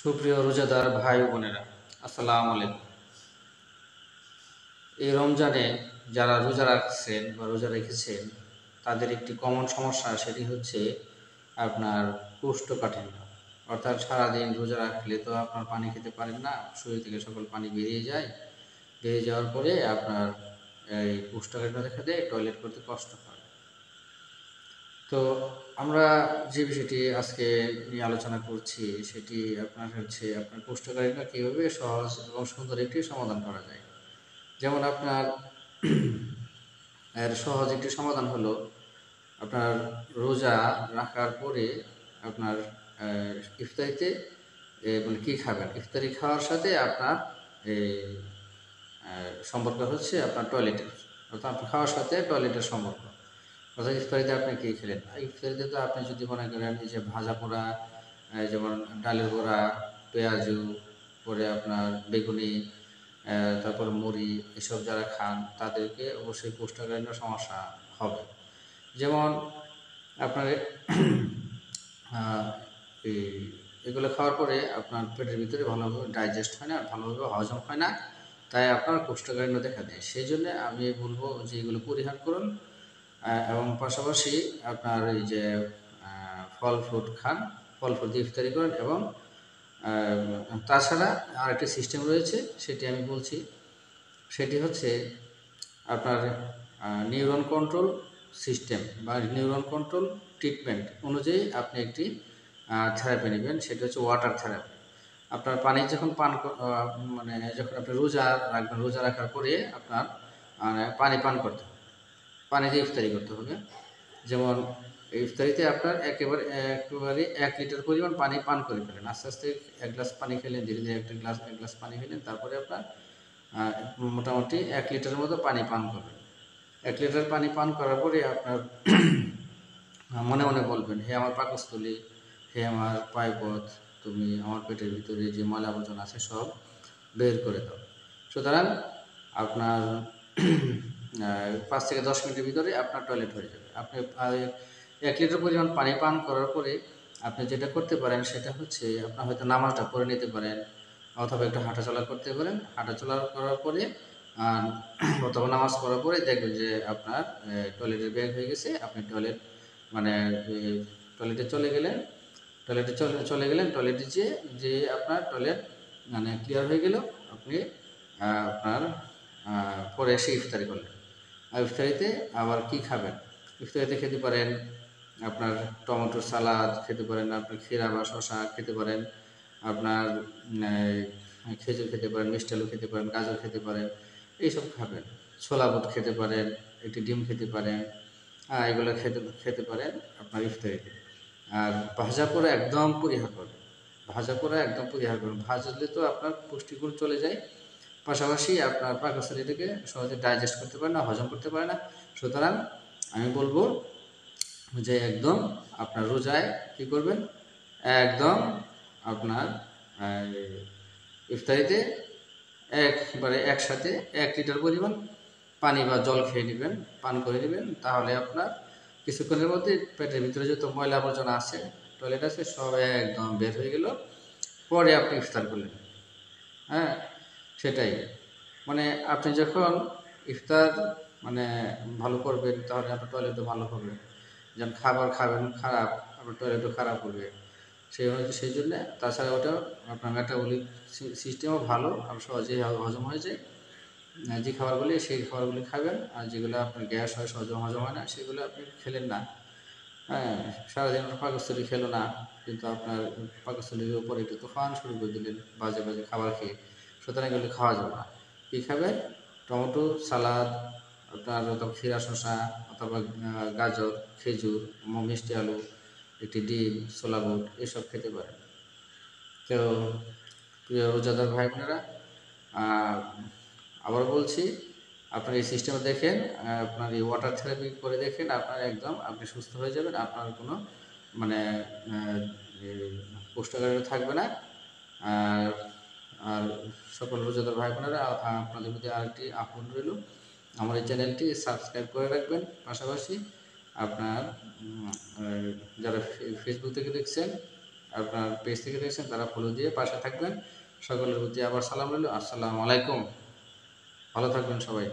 সুপ্রিয় রোজাদার ভাই ও বোনেরা, আসসালামু আলাইকুম। এই রমজানে যারা রোজা রাখছেন বা রোজা রেখেছেন তাদের একটি কমন সমস্যা, সেটি হচ্ছে আপনার কোষ্ঠকাঠিন্য। অর্থাৎ সারাদিন রোজা রাখলে তো আপনার পানি খেতে পারেন না, শরীর থেকে সকল পানি বেরিয়ে যায়। বেরিয়ে যাওয়ার পরে আপনার এই কোষ্ঠকাঠিন্য দেখা দেয়, টয়লেট করতে কষ্ট হয়। তো আমরা যে বিষয়টি আজকে নিয়ে আলোচনা করছি সেটি আপনার হচ্ছে আপনার কোষ্ঠকাঠিন্য কীভাবে সহজ এবং সুন্দর একটি সমাধান করা যায়। যেমন আপনার এর সহজ একটি সমাধান হলো আপনার রোজা রাখার পরে আপনার ইফতারিতে মানে কী খাবেন, ইফতারি খাওয়ার সাথে আপনার এই সম্পর্ক হচ্ছে আপনার টয়লেটের, অর্থাৎ আপনার খাওয়ার সাথে টয়লেটের সম্পর্ক। অর্থাৎ ইফতারিতে আপনি কী খেলেন, ইফতারিতে তো আপনি যদি মনে করেন এই যে ভাজা পোড়া, যেমন ডালের বড়া, পেঁয়াজু, পরে আপনার বেগুনি, তারপর মুড়ি, এসব যারা খান তাদেরকে অবশ্যই কোষ্ঠকাঠিন্য সমস্যা হবে। যেমন আপনার এই এগুলো খাওয়ার পরে আপনার পেটের ভিতরে ভালোভাবে ডাইজেস্ট হয় না, ভালোভাবে হজম হয় না, তাই আপনার কোষ্ঠকাঠিন্য দেখা দেয়। সেই জন্যে আমি বলবো যে এগুলো পরিহার করুন, এবং পাশাপাশি আপনার এই যে ফল ফ্রুট খান, ফল ফ্রুট দিয়ে ইফতারি করেন। এবং তাছাড়া আরেকটি সিস্টেম রয়েছে, সেটি আমি বলছি। সেটি হচ্ছে আপনার নিউরন কন্ট্রোল সিস্টেম বা নিউরন কন্ট্রোল ট্রিটমেন্ট অনুযায়ী আপনি একটি থেরাপি নেবেন, সেটা হচ্ছে ওয়াটার থেরাপি। আপনার পানি যখন মানে যখন আপনি রোজা রাখবেন, রোজা রাখার পরে আপনার পানি পান করতে হবে, পানি দিয়ে ইফতারি করতে হবে। যেমন ইফতারিতে আপনার একেবারে 1 লিটার পরিমাণ পানি পান করে ফেলেন। আস্তে আস্তে 1 গ্লাস পানি খেলেন, ধীরে ধীরে 1 গ্লাস পানি খেলেন, তারপরে আপনার মোটামুটি 1 লিটারের মতো পানি পান করবেন। 1 লিটার পানি পান করার পরে আপনার মনে মনে বলবেন, হে আমার পাকস্থলী, হে আমার পায়পথ, তুমি আমার পেটের ভিতরে যে ময়লা আবর্জনা আছে সব বের করে দাও। সুতরাং আপনার 5 থেকে 10 মিনিটের ভিতরে আপনার টয়লেট হয়ে যাবে। আপনি 1 লিটার পরিমাণ পানি পান করার পরে আপনি যেটা করতে পারেন সেটা হচ্ছে আপনার হয়তো নামাজটা পড়ে নিতে পারেন, অথবা একটু হাঁটাচলা করতে পারেন। হাঁটাচলা করার পরে অথবা নামাজ পড়ার পরে দেখবেন যে আপনার টয়লেটের ব্যাগ হয়ে গেছে। আপনি মানে টয়লেটে চলে গেলেন, টয়লেটে যে আপনার টয়লেট মানে ক্লিয়ার হয়ে গেল। আপনি আপনার পরে এসে ইফতারি করলেন। আর ইফতারিতে আবার কি খাবেন, ইফতারিতে খেতে পারেন আপনার টমেটোর সালাদ খেতে পারেন, আপনার ক্ষীরা বা শশা খেতে পারেন, আপনার খেজুর খেতে পারেন, মিষ্টি আলু খেতে পারেন, গাজর খেতে পারেন, এইসব খাবেন। ছোলা বুট খেতে পারেন, একটি ডিম খেতে পারেন, এগুলো খেতে পারেন আপনার ইফতারিতে। আর ভাজা পোড়া একদম পরিহার করবেন, ভাজলে তো আপনার পুষ্টিগুণ চলে যায়, পাশাপাশি আপনার পাকস্থলীটাকে সহজে ডাইজেস্ট করতে পারে না, হজম করতে পারে না। সুতরাং আমি বলবো যে একদম আপনার রোজায় কী করবেন, একদম আপনার ইফতারিতে একবারে একসাথে 1 লিটার পরিমাণ পানি বা জল খেয়ে নেবেন, পান করে নেবেন। তাহলে আপনার কিছুক্ষণের মধ্যে পেটের ভিতরে যত ময়লা আবর্জনা আছে, টয়লেট আছে, সব একদম বের হয়ে গেল। পরে আপনি ইফতার করলেন। হ্যাঁ, সেটাই। মানে আপনি যখন ইফতার মানে ভালো করবেন, তাহলে আপনার টয়লেটও ভালো হবে। যেমন খাবার খাবেন খারাপ, আপনার টয়লেটও খারাপ হবে। সেই জন্যে, তাছাড়া ওটা আপনার মেটাবলিক সিস্টেমও ভালো, আর সহজেই হজম হয়ে যায়। যে খাবারগুলি, সেই খাবারগুলি খাবেন। আর যেগুলো আপনার গ্যাস হয়, সহজে হজম হয় না, সেগুলো আপনি খেলেন না। হ্যাঁ, সারাদিন আপনার পাকস্থলী খেলো না, কিন্তু আপনার পাকস্থলীর উপরে একটু তুফান শুরু করে দিলেন বাজে বাজে খাবার খেয়ে। সুতরাং এগুলো খাওয়া যাবে না। কী খাবেন, টমেটো সালাদ, আপনার অথবা ক্ষীরা শসা, অথবা গাজর, খেজুর, মিষ্টি আলু, একটি ডিম, ছোলা বুট, এসব খেতে পারেন। তো প্রিয় রোজাদার ভাই বোনেরা, আবার বলছি, আপনার এই সিস্টেমে দেখেন, আপনার এই ওয়াটার থেরাপি করে দেখেন, আপনার একদম আপনি সুস্থ হয়ে যাবেন। আপনার কোনো মানে কোষ্ঠকাঠিন্য থাকবে না। আর আর সকল রোজাদার ভাই বোনেরা, আপনাদের প্রতি আরেকটি আহ্বান রইল, আমার এই চ্যানেলটি সাবস্ক্রাইব করে রাখবেন। পাশাপাশি আপনার যারা ফেসবুক থেকে দেখছেন, আপনার পেজ থেকে দেখছেন তারা ফলো দিয়ে পাশে থাকবেন। সকলের প্রতি আবার সালাম রইল। আসসালামু আলাইকুম। ভালো থাকবেন সবাই।